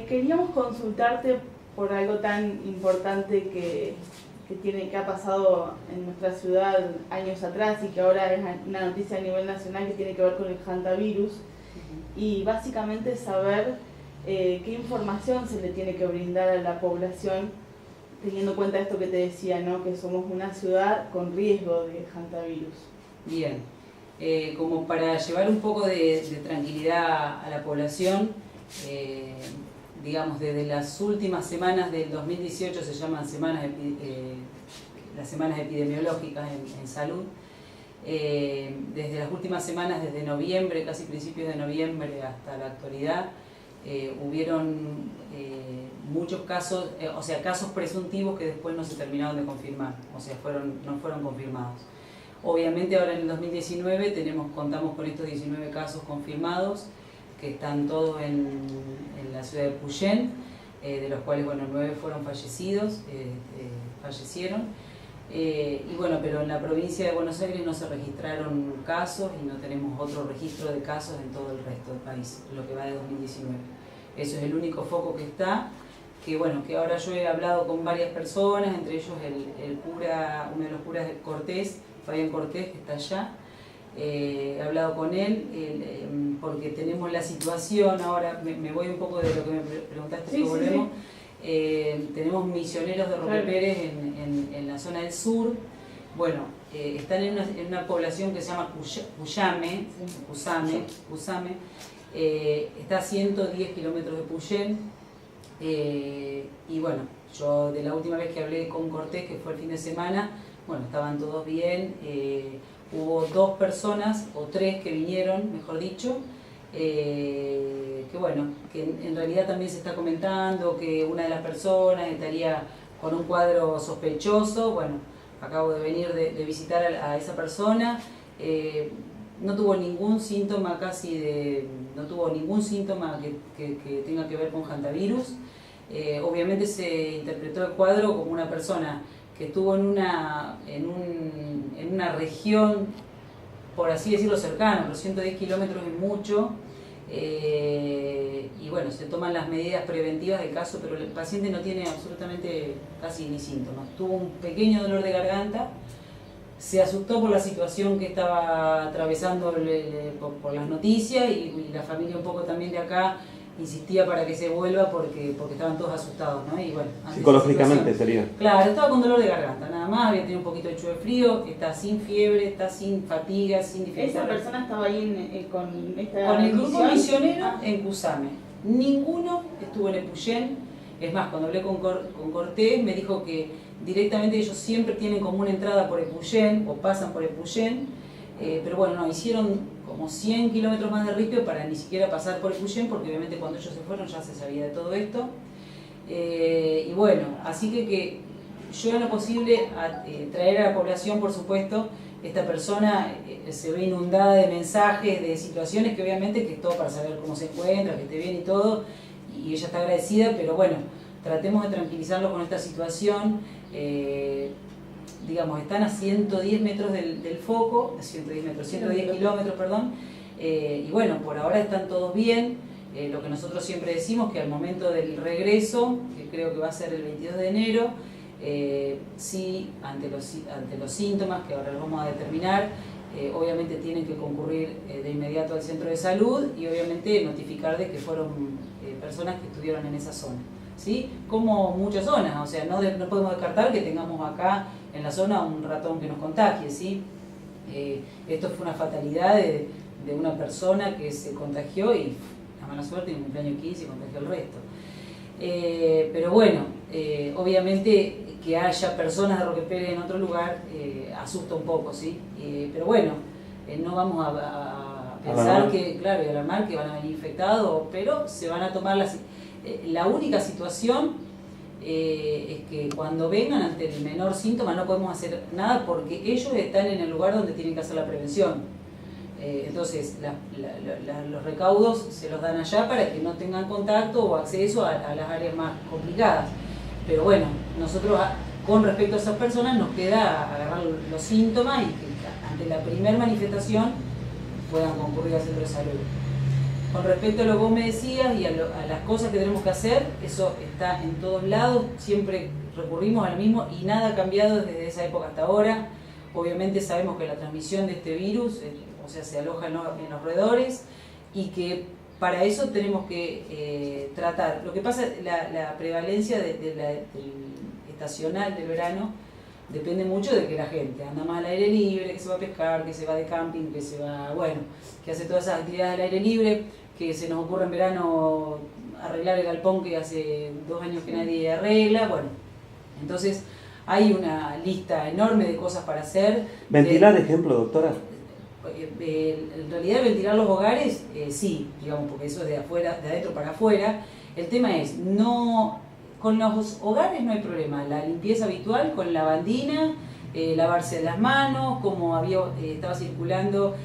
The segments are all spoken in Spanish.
Queríamos consultarte por algo tan importante que ha pasado en nuestra ciudad años atrás y que ahora es una noticia a nivel nacional, que tiene que ver con el hantavirus, y básicamente saber qué información se le tiene que brindar a la población, teniendo en cuenta esto que te decía, ¿no? Que somos una ciudad con riesgo de hantavirus. Bien, como para llevar un poco de tranquilidad a la población, digamos, desde las últimas semanas del 2018 se llaman las semanas epidemiológicas en salud. Desde las últimas semanas, desde noviembre, casi principios de noviembre hasta la actualidad, hubieron muchos casos, o sea, casos presuntivos que después no se terminaron de confirmar, o sea, no fueron confirmados. Obviamente ahora en el 2019 contamos con estos 19 casos confirmados, que están todos en la ciudad de Puyén, de los cuales, bueno, 9 fueron fallecieron. Y bueno, pero en la provincia de Buenos Aires no se registraron casos y no tenemos otro registro de casos en todo el resto del país, lo que va de 2019. Eso es el único foco que está, que bueno, que ahora yo he hablado con varias personas, entre ellos uno de los curas de Cortés, Fabián Cortés, que está allá. He hablado con él porque tenemos la situación, ahora me voy un poco de lo que me preguntaste, sí, volvemos. Sí. Tenemos misioneros de Roque Claro. Pérez en la zona del sur. Bueno, están en una población que se llama Cusame, está a 110 kilómetros de Puyén. Y bueno, yo de la última vez que hablé con Cortés, que fue el fin de semana, bueno, estaban todos bien. Hubo 2 personas, o 3 que vinieron, mejor dicho, que bueno, que en realidad también se está comentando que una de las personas estaría con un cuadro sospechoso. Bueno, acabo de venir de visitar a esa persona, no tuvo ningún síntoma no tuvo ningún síntoma que tenga que ver con hantavirus. Obviamente se interpretó el cuadro como una persona que estuvo en una región, por así decirlo, cercana, pero 110 kilómetros es mucho. Y bueno, se toman las medidas preventivas del caso, pero el paciente no tiene absolutamente casi ni síntomas. Tuvo un pequeño dolor de garganta, se asustó por la situación que estaba atravesando por las noticias, y la familia un poco también de acá insistía para que se vuelva porque estaban todos asustados, ¿no? Y bueno, psicológicamente sería. Claro, estaba con dolor de garganta, nada más, había tenido un poquito de chuve frío, está sin fiebre, está sin fatiga, sin diferencia. ¿Esa persona estaba ahí con el grupo misionero en Cusame? Ninguno estuvo en Epuyén. Es más, cuando hablé con Cortés, me dijo que directamente ellos siempre tienen como una entrada por Epuyén, o pasan por Epuyén, pero bueno, no, hicieron como 100 kilómetros más de ripio para ni siquiera pasar por Epuyén, porque obviamente cuando ellos se fueron ya se sabía de todo esto. Y bueno, así que yo en lo posible traer a la población, por supuesto. Esta persona se ve inundada de mensajes, de situaciones que obviamente que es todo para saber cómo se encuentra, que esté bien y todo, y ella está agradecida, pero bueno, tratemos de tranquilizarlo con esta situación. Digamos, están a 110 metros del foco, 110 kilómetros, perdón, y bueno, por ahora están todos bien. Lo que nosotros siempre decimos, que al momento del regreso, que creo que va a ser el 22 de enero, sí, ante los síntomas que ahora los vamos a determinar, obviamente tienen que concurrir de inmediato al centro de salud y obviamente notificar de que fueron personas que estuvieron en esa zona, ¿sí? Como muchas zonas, o sea, no podemos descartar que tengamos acá en la zona un ratón que nos contagie, ¿sí? Esto fue una fatalidad de una persona que se contagió y la mala suerte en el cumpleaños 15 contagió el resto. Pero bueno, obviamente que haya personas de Roque Pérez en otro lugar asusta un poco, ¿sí? Pero bueno, no vamos a pensar que, claro, y alarmar que van a venir infectados, pero se van a tomar la única situación es que cuando vengan ante el menor síntoma no podemos hacer nada porque ellos están en el lugar donde tienen que hacer la prevención. Entonces los recaudos se los dan allá para que no tengan contacto o acceso a las áreas más complicadas. Pero bueno, nosotros con respecto a esas personas nos queda agarrar los síntomas y que ante la primera manifestación puedan concurrir al centro de salud. Con respecto a lo que vos me decías y a las cosas que tenemos que hacer, eso está en todos lados, siempre recurrimos a lo mismo y nada ha cambiado desde esa época hasta ahora. Obviamente sabemos que la transmisión de este virus, o sea, se aloja en los roedores y que para eso tenemos que tratar. Lo que pasa, la prevalencia del estacional del verano depende mucho de que la gente anda más al aire libre, que se va a pescar, que se va de camping, que se va, bueno, que hace todas esas actividades al aire libre, que se nos ocurre en verano arreglar el galpón que hace 2 años que nadie arregla, bueno, entonces hay una lista enorme de cosas para hacer. ¿Ventilar, ejemplo, doctora? En realidad ventilar los hogares, sí, digamos, porque eso es de afuera, de adentro para afuera. El tema es, no, con los hogares no hay problema, la limpieza habitual con lavandina, lavarse las manos, como estaba circulando,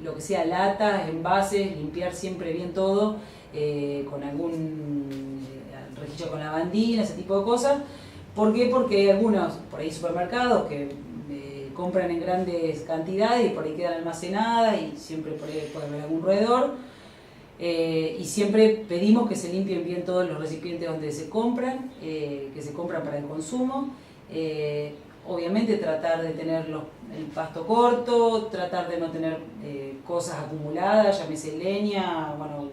lo que sea latas, envases, limpiar siempre bien todo, con algún registro con lavandina, ese tipo de cosas. ¿Por qué? Porque hay algunos, por ahí supermercados que compran en grandes cantidades y por ahí quedan almacenadas y siempre por ahí puede haber algún roedor. Y siempre pedimos que se limpien bien todos los recipientes donde se compran, que se compran para el consumo. Obviamente tratar de tener el pasto corto, tratar de no tener cosas acumuladas, llámese leña, bueno,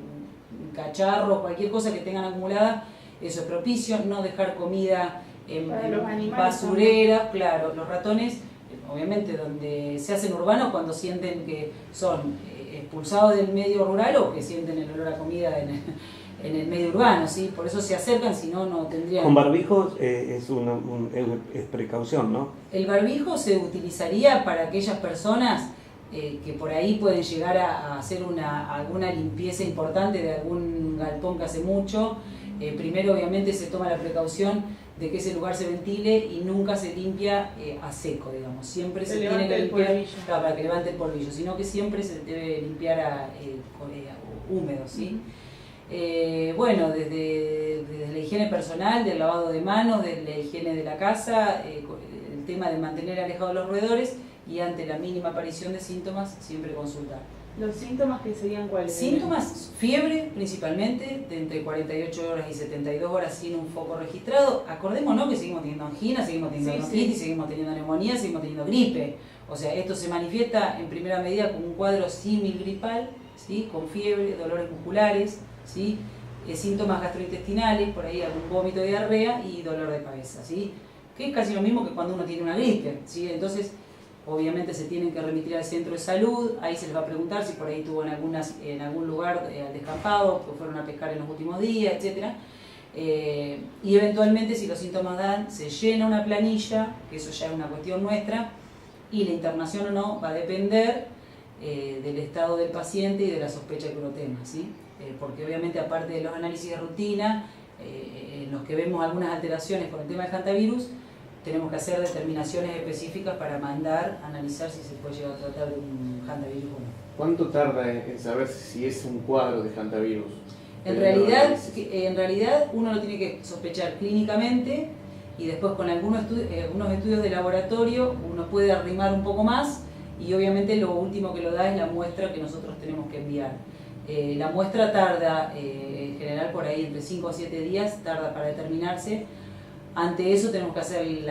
cacharros, cualquier cosa que tengan acumulada, eso es propicio. No dejar comida en basureras, claro, los ratones, obviamente donde se hacen urbanos cuando sienten que son expulsados del medio rural o que sienten el olor a comida en el medio urbano, ¿sí? Por eso se acercan, si no, no tendrían... Con barbijos es precaución, ¿no? El barbijo se utilizaría para aquellas personas que por ahí pueden llegar a hacer alguna limpieza importante de algún galpón que hace mucho. Primero, obviamente, se toma la precaución de que ese lugar se ventile y nunca se limpia a seco, digamos. Siempre se tiene que limpiar para que levante el polvillo, sino que siempre se debe limpiar húmedo, ¿sí? Bueno, desde la higiene personal, del lavado de manos, de la higiene de la casa, el tema de mantener alejados los roedores y ante la mínima aparición de síntomas, siempre consultar. ¿Los síntomas que serían cuáles? Síntomas, fiebre principalmente, de entre 48 horas y 72 horas sin un foco registrado. Acordémonos que seguimos teniendo angina, seguimos teniendo bronquitis, seguimos teniendo neumonía, seguimos teniendo gripe. O sea, esto se manifiesta en primera medida como un cuadro similgripal, ¿sí? Con fiebre, dolores musculares, ¿sí? Síntomas gastrointestinales, por ahí algún vómito, diarrea y dolor de cabeza, ¿sí? Que es casi lo mismo que cuando uno tiene una gripe, ¿sí? Entonces, obviamente se tienen que remitir al centro de salud, ahí se les va a preguntar si por ahí tuvo en algún lugar al descampado, que fueron a pescar en los últimos días, etc. Y eventualmente si los síntomas dan, se llena una planilla, que eso ya es una cuestión nuestra, y la internación o no va a depender del estado del paciente y de la sospecha que uno tenga, ¿sí? Porque obviamente aparte de los análisis de rutina, en los que vemos algunas alteraciones con el tema del hantavirus, tenemos que hacer determinaciones específicas para mandar a analizar si se puede llegar a tratar de un hantavirus o no. ¿Cuánto tarda en saber si es un cuadro de hantavirus? En realidad uno lo tiene que sospechar clínicamente y después con algunos estudios de laboratorio uno puede arrimar un poco más y obviamente lo último que lo da es la muestra que nosotros tenemos que enviar. La muestra tarda, en general por ahí entre 5 a 7 días, tarda para determinarse. Ante eso tenemos que hacer el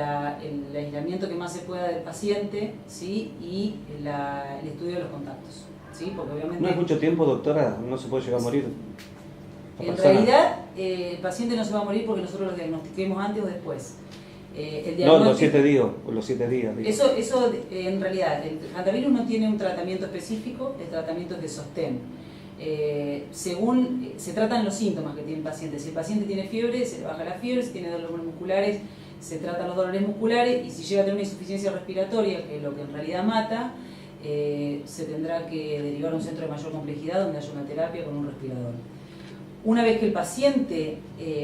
aislamiento que más se pueda del paciente, ¿sí? Y el estudio de los contactos, ¿sí? Porque obviamente... ¿No es mucho tiempo, doctora? ¿No se puede llegar a morir? En realidad, el paciente no se va a morir porque nosotros lo diagnostiquemos antes o después. No, los 7 días. Digo. Eso en realidad, el hantavirus no tiene un tratamiento específico, el tratamiento es de sostén. Según se tratan los síntomas que tiene el paciente. Si el paciente tiene fiebre, se le baja la fiebre, si tiene dolores musculares, se tratan los dolores musculares y si llega a tener una insuficiencia respiratoria, que es lo que en realidad mata, se tendrá que derivar a un centro de mayor complejidad donde haya una terapia con un respirador. Una vez que el paciente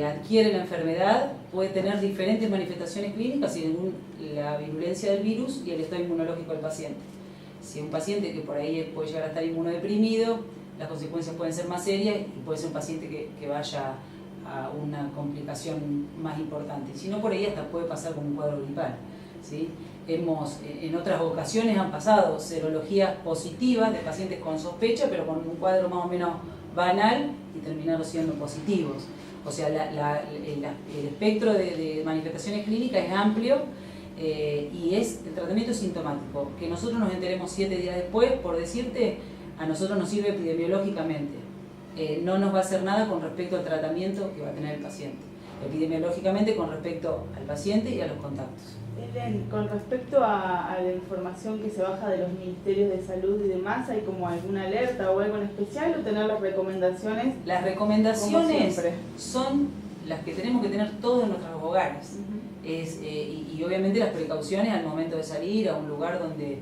adquiere la enfermedad, puede tener diferentes manifestaciones clínicas según la virulencia del virus y el estado inmunológico del paciente. Si es un paciente que por ahí puede llegar a estar inmunodeprimido, las consecuencias pueden ser más serias y puede ser un paciente que vaya a una complicación más importante. Si no, por ahí hasta puede pasar como un cuadro gripal, ¿sí? en otras ocasiones han pasado serologías positivas de pacientes con sospecha, pero con un cuadro más o menos banal y terminaron siendo positivos. O sea, el espectro de manifestaciones clínicas es amplio y el tratamiento es sintomático. Que nosotros nos enteremos 7 días después, por decirte, a nosotros nos sirve epidemiológicamente. No nos va a hacer nada con respecto al tratamiento que va a tener el paciente. Epidemiológicamente con respecto al paciente y a los contactos. Ellen, con respecto a la información que se baja de los ministerios de salud y demás, ¿hay como alguna alerta o algo en especial o tener las recomendaciones? Las recomendaciones son las que tenemos que tener todos en nuestros hogares. Y obviamente las precauciones al momento de salir a un lugar donde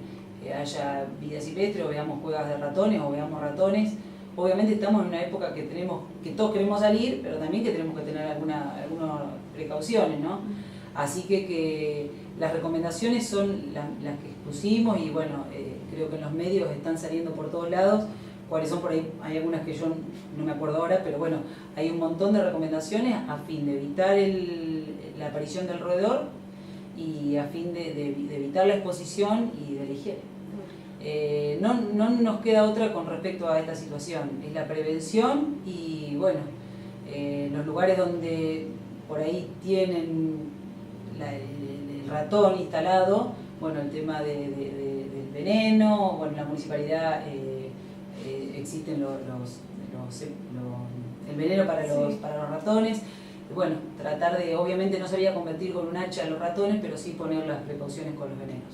haya vida silvestre o veamos cuevas de ratones o veamos ratones. Obviamente estamos en una época que todos queremos salir, pero también que tenemos que tener algunas precauciones, ¿no? Así que las recomendaciones son las que expusimos y bueno, creo que en los medios están saliendo por todos lados. ¿Cuáles son por ahí? Hay algunas que yo no me acuerdo ahora, pero bueno, hay un montón de recomendaciones a fin de evitar la aparición del roedor y a fin de evitar la exposición y de la higiene. No nos queda otra con respecto a esta situación, es la prevención y bueno, los lugares donde por ahí tienen el ratón instalado, bueno, el tema del veneno, bueno, en la municipalidad existen el veneno para los ratones. Bueno, tratar de, obviamente no se había convertir con un hacha a los ratones, pero sí poner las precauciones con los venenos.